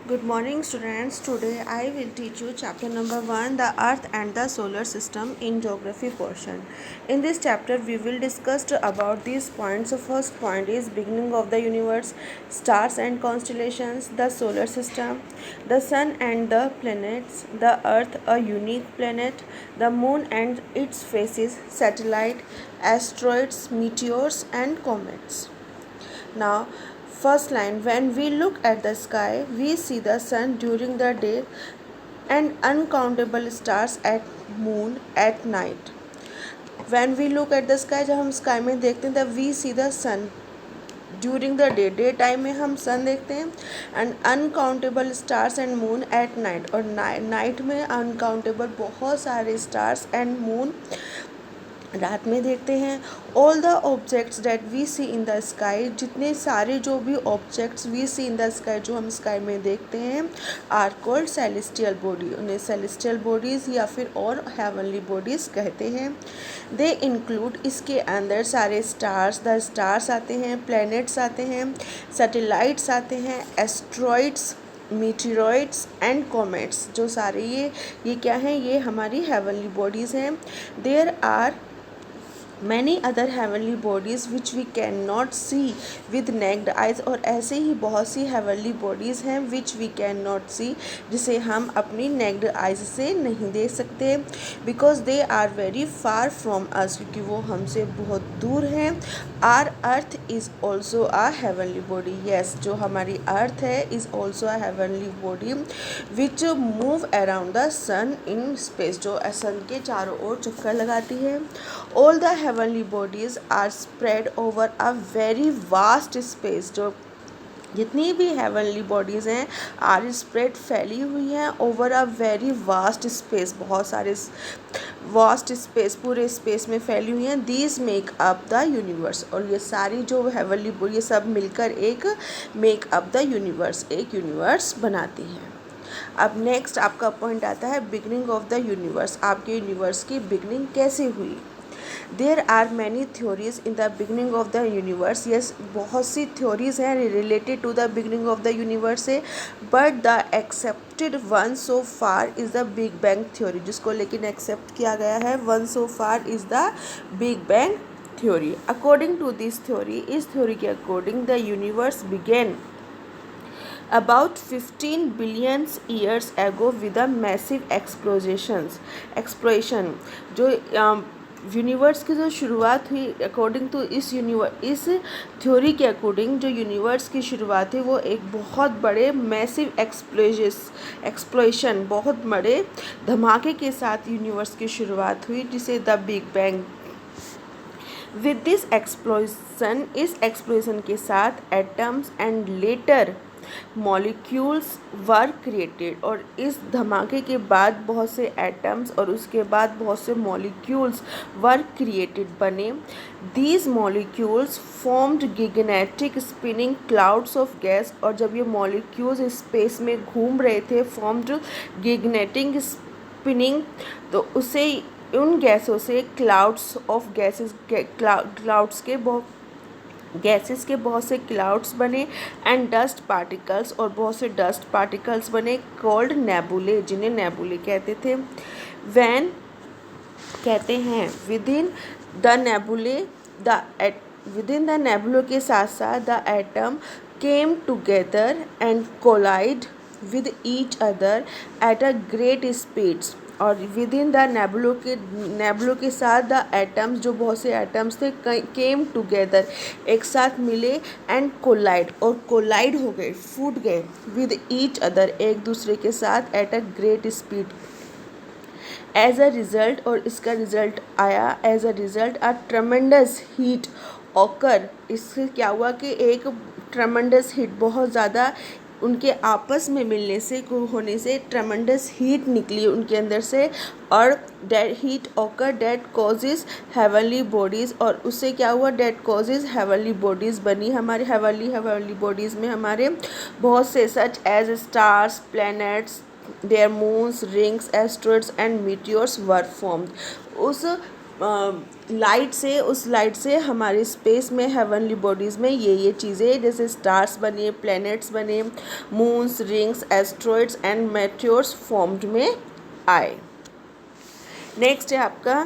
Good morning, students. Today I will teach you chapter number 1, the Earth and the Solar System in Geography portion. In this chapter, we will discuss about these points. The first point is beginning of the universe, stars and constellations, the solar system, the sun and the planets, the Earth, a unique planet, the moon and its phases, satellite, asteroids, meteors, and comets. Now, first line, when we look at the sky, we see the sun during the day and uncountable stars at moon at night. When we look at the sky, जब हम sky में देखते हैं तब we see the sun during the day time में हम sun देखते हैं and uncountable stars and moon at night, और नाइट में अनकाउंटेबल बहुत सारे स्टार्स एंड मून रात में देखते हैं. All the objects that we see in the sky, जितने सारे जो भी objects we see in the sky जो हम स्काई में देखते हैं, आर कॉल्ड सेलेस्टियल बॉडी. उन्हें सेलेस्टियल बॉडीज़ या फिर और हेवनली बॉडीज़ कहते हैं. दे इंक्लूड, इसके अंदर सारे स्टार्स, द स्टार्स आते हैं, प्लैनेट्स आते हैं, सैटेलाइट्स आते हैं, एस्ट्रॉइड्स, मीटेरॉइड्स एंड कॉमेट्स. जो सारे ये क्या हैं, ये हमारी हेवनली बॉडीज़ हैं. There are many other heavenly bodies which we cannot see with naked eyes, और ऐसे ही बहुत सी heavenly bodies हैं which we cannot see, जिसे हम अपनी naked eyes से नहीं देख सकते because they are very far from us, क्योंकि वो हमसे बहुत दूर हैं. Our earth is also a heavenly body. Yes, जो हमारी अर्थ है is also a heavenly body which move around the sun in space, जो सन के चारों ओर चक्कर लगाती है. All the heavenly bodies are spread over a very vast space. जो जितनी भी हेवनली बॉडीज़ हैं आर स्प्रेड फैली हुई हैं over a very vast space, बहुत सारे वास्ट स्पेस, पूरे स्पेस में फैली हुई हैं. These make up the universe, और ये सारी जो हेवनली बॉडी ये सब मिलकर एक मेक अप द यूनिवर्स, एक यूनिवर्स बनाती हैं. अब नेक्स्ट आपका पॉइंट आता है बिगनिंग ऑफ द यूनिवर्स. आपके यूनिवर्स की बिगनिंग कैसे हुई. There are many theories in the beginning of the universe. Yes, बहुत सी थ्योरीज हैं related to the beginning of the universe से, but the accepted one so far is the big bang theory. जिसको लेकिन accept किया गया है one so far is the big bang theory. According to this theory, इस theory के according the universe began about 15 billion years ago with a massive explosion. जो universe की जो शुरुआत हुई अकॉर्डिंग टू इस थ्योरी के अकॉर्डिंग, जो यूनिवर्स की शुरुआत है वो एक बहुत बड़े मैसिव एक्सप्लोशन, बहुत बड़े धमाके के साथ यूनिवर्स की शुरुआत हुई, जिसे the big bang. With this explosion, इस एक्सप्लोजन के साथ atoms and later molecules were created, और इस धमाके के बाद बहुत से एटम्स और उसके बाद बहुत से मॉलिक्यूल्स वर क्रिएटेड बने. These molecules formed gigantic spinning clouds of gas, और जब ये मॉलिक्यूल्स स्पेस में घूम रहे थे फॉर्म्ड गिगनेटिक स्पिनिंग, तो उसे उन गैसों से क्लाउड्स ऑफ गैसेस, गैसेस के बहुत से क्लाउड्स बने एंड डस्ट पार्टिकल्स, और बहुत से डस्ट पार्टिकल्स बने कॉल्ड नेबुले, जिन्हें नेबुले कहते थे. व्हेन कहते हैं विदिन द नेबुले के साथ साथ the atom came together and collide with each other at a great speeds. और विद इन द नेबुलो के साथ द एटम्स, जो बहुत से एटम्स थे, केम टुगेदर, एक साथ मिले, एंड कोलाइड, और कोलाइड हो गए, फूट गए, विद ईच अदर, एक दूसरे के साथ, at a great speed. As a result, और इसका रिज़ल्ट आया, as a result a tremendous heat occur. इससे क्या हुआ कि एक ट्रमेंडस हीट, बहुत ज़्यादा उनके आपस में मिलने से होने से ट्रमेंडस हीट निकली उनके अंदर से, और that heat occur that causes heavenly bodies, और उससे क्या हुआ, डेट कॉजेज हेवनली बॉडीज़ बनी. हमारे हेवनली बॉडीज़ में हमारे बहुत से such as stars, planets, their moons, rings, asteroids and meteors were formed. उस लाइट से, उस लाइट से हमारे स्पेस में हेवनली बॉडीज़ में ये चीज़ें जैसे स्टार्स बने, प्लैनेट्स बने, moons, rings, asteroids and meteors formed में आए। नेक्स्ट है आपका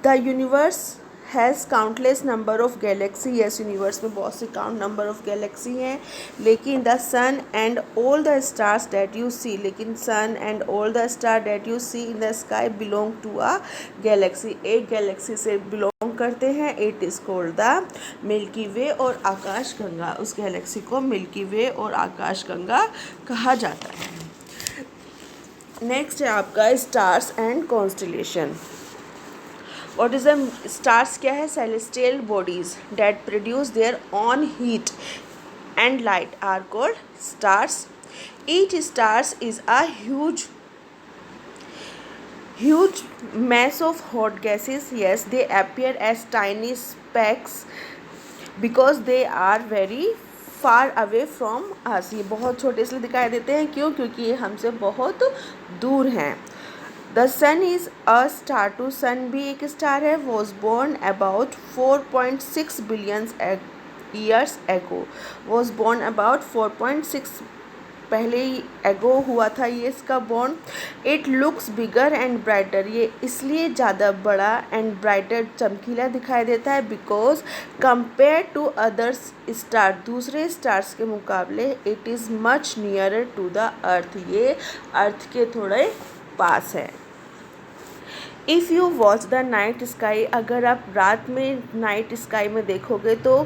the universe has countless number of galaxy. Yes, universe में बहुत से काउंट नंबर ऑफ गैलेक्सी हैं, लेकिन the sun and all the stars that you see, लेकिन sun and all the star that you see in the sky belong to a galaxy, एक galaxy से belong करते हैं। It is called the Milky वे और आकाश गंगा, उस Galaxy को milky वे और आकाश गंगा कहा जाता है। नेक्स्ट है आपका stars and constellation. What is the stars क्या है? Celestial bodies that produce their own heat and light are called stars. Each stars is a huge mass of hot gases. Yes, they appear as tiny specks because they are very far away from us. ये बहुत छोटे इसलिए दिखाई देते हैं, क्यों? क्योंकि ये हमसे बहुत दूर हैं। The sun is a star too, sun भी एक स्टार है। Was born about 4.6 billion years ago, was born about 4.6 पहले ही एगो हुआ था ये इसका born. It looks bigger and brighter, ये इसलिए ज़्यादा बड़ा एंड ब्राइटर चमकीला दिखाई देता है because compare to others star, दूसरे स्टार्स के मुकाबले it is much nearer to the earth, ये अर्थ के थोड़े पास है। If you watch the night sky, अगर आप रात में नाइट स्काई में देखोगे तो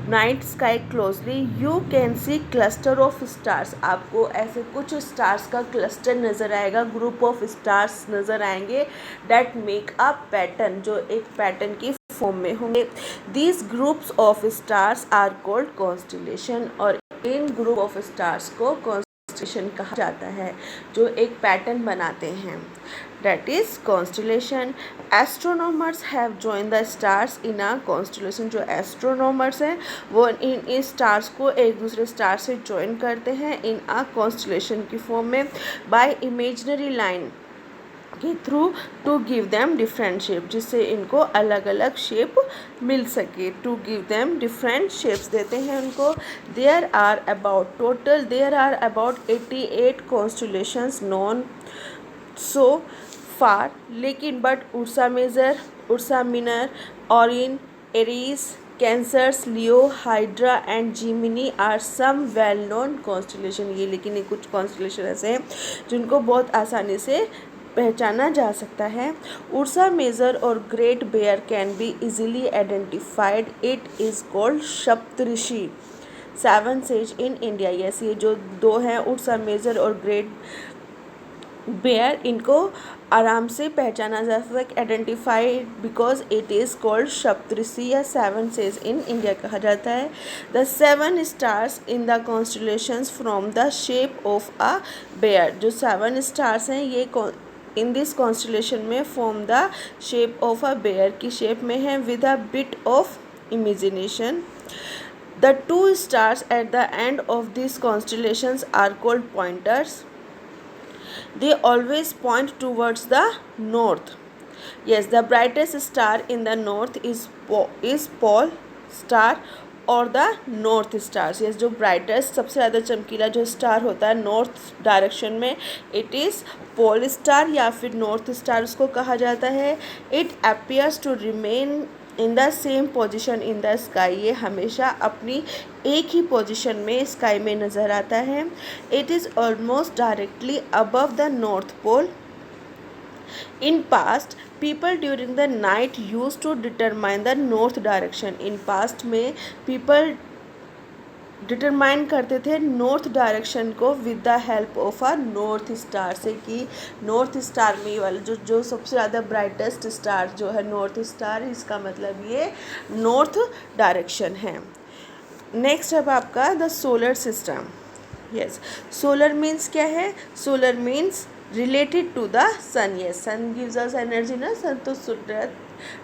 night sky closely you can see cluster of stars, आपको ऐसे कुछ स्टार्स का क्लस्टर नज़र आएगा, ग्रुप ऑफ स्टार्स नज़र आएंगे डेट मेक अ पैटर्न, जो एक पैटर्न की फॉर्म में होंगे। These groups of stars are called constellation, और इन ग्रुप ऑफ स्टार्स को कॉन्स्टलेशन कहा जाता है जो एक पैटर्न बनाते हैं, that is constellation. Astronomers have joined the stars in a constellation, जो एस्ट्रोनॉमर्स हैं वो इन स्टार्स को एक दूसरे स्टार से ज्वाइन करते हैं इन अ कॉन्स्टलेशन की फॉर्म में बाय इमेजनरी लाइन के through to give them different shape, जिससे इनको अलग अलग शेप मिल सके, to give them different shapes देते हैं उनको। There are about 88 constellations known so far, लेकिन but Ursa Major, Ursa Minor, Orion, Aries, Cancers, Leo, Hydra and Gemini are some well known constellation. ये लेकिन ये कुछ कॉन्स्टलेशन ऐसे हैं जिनको बहुत आसानी से पहचाना जा सकता है। उर्सा मेजर और Great Bear can be easily identified, it is called Saptarishi, 7 sage in India. Yes, ये जो दो हैं उर्सा मेजर और ग्रेट बेयर, इनको आराम से पहचाना जा सकता है, identified because it is called Saptarishi या 7 सेज इन इंडिया कहा जाता है। The 7 stars in the constellations from the shape of a bear, जो 7 स्टार्स हैं ये इन दिस कॉन्स्टलेशन में form the shape of a bear की शेप में है with a bit of imagination. The 2 stars at the end of this constellations are called pointers, they always point towards the north. Yes, the brightest star in the north is pole star और the north stars. Yes, जो brightest सबसे ज़्यादा चमकीला जो star होता है north direction में, it is pole star या फिर नॉर्थ स्टार उसको कहा जाता है। It appears to remain in the same position in the sky, ये हमेशा अपनी एक ही पोजिशन में स्काई में नज़र आता है। It is almost directly above the north pole. In past, people during the night used to determine the north direction. In past में people डिटरमाइन करते थे नॉर्थ डायरेक्शन को with the help of a north star से, कि north star में ये वाला जो सबसे ज़्यादा ब्राइटेस्ट स्टार जो है नॉर्थ स्टार, इसका मतलब ये नॉर्थ डायरेक्शन है। नेक्स्ट अब आपका the solar system. Yes, solar means क्या है? Solar means related to the sun. Yes, sun gives us energy na, sun to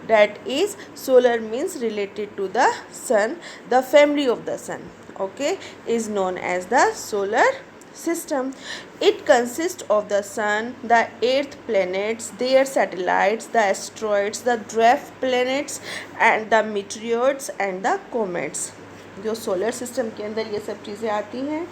that is solar means related to the sun. The family of the sun, okay, is known as the solar system. It consists of the sun, the earth, planets, their satellites, the asteroids, the dwarf planets and the meteoroids and the comets. जो solar system के अंदर ये सब चीज़ें आती हैं.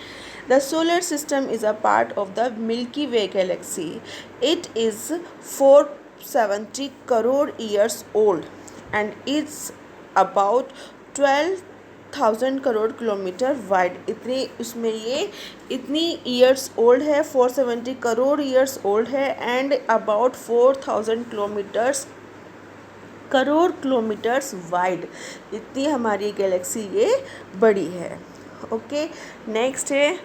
The solar system is a part of the Milky Way galaxy. It is 470 crore years old and it's about 12,000 crore kilometre wide. इतनी उसमें ये इतनी ईयर्स ओल्ड है, 470 करोड़ ईयर्स ओल्ड है and about 4,000 crore kilometres wide. इतनी हमारी गैलेक्सी ये बड़ी है. ओके, नेक्स्ट है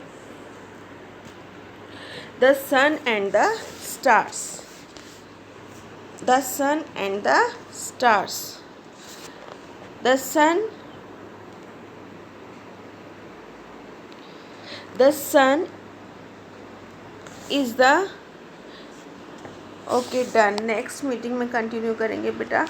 the sun and the stars. The sun and the stars. The sun is the. Okay, done. Next meeting में कंटिन्यू करेंगे बेटा.